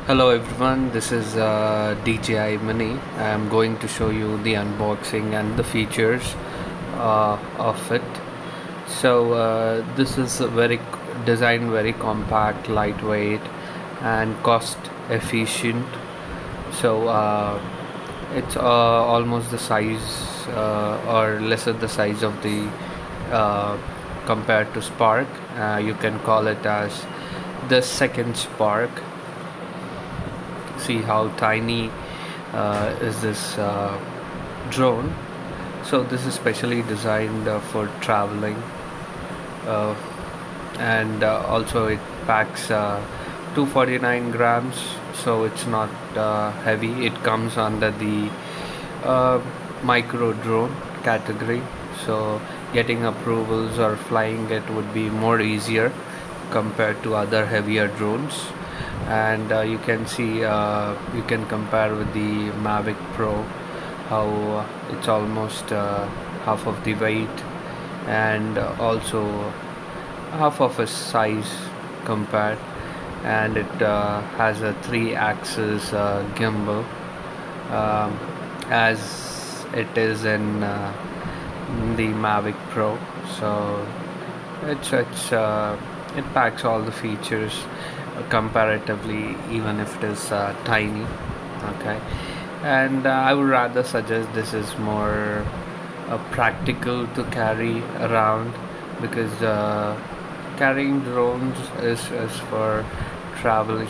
Hello everyone, this is DJI Mini. I am going to show you the unboxing and the features of it. This is designed very compact, lightweight, and cost efficient. It's almost the size or lesser the size of the uh, compared to Spark. You can call it as the second Spark. See how tiny is this drone. So this is specially designed for traveling, uh, and also it packs 249 grams, so it's not heavy. It comes under the uh, micro drone category, so getting approvals or flying it would be more easier compared to other heavier drones. And you can see, you can compare with the Mavic Pro, how it's almost half of the weight, and also half of its size compared. And it has a 3-axis gimbal, um, as it is in the Mavic Pro. So it packs all the features comparatively, even if it is tiny. Okay, and I would rather suggest this is more practical to carry around, because carrying drones is for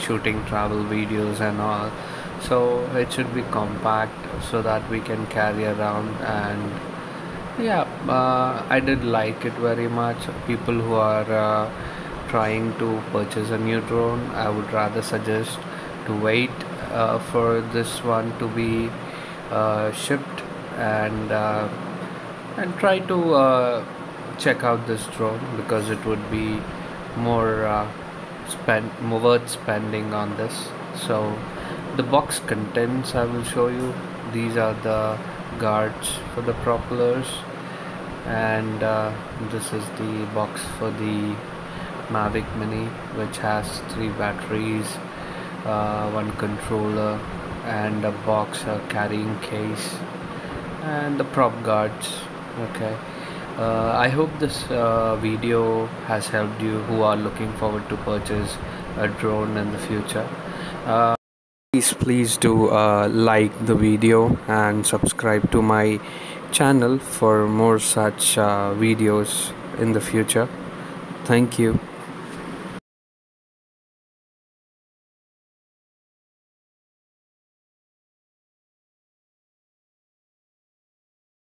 shooting travel videos and all. So it should be compact so that we can carry around. And yeah, I did like it very much. People who are trying to purchase a new drone, I would rather suggest to wait for this one to be shipped, and try to check out this drone, because it would be more more worth spending on this. So the box contents I will show you. These are the guards for the propellers, and this is the box for the Mavic Mini, which has 3 batteries, 1 controller, and a box, a carrying case, and the prop guards. Okay, I hope this video has helped you who are looking forward to purchase a drone in the future. Please do like the video and subscribe to my channel for more such videos in the future. Thank you.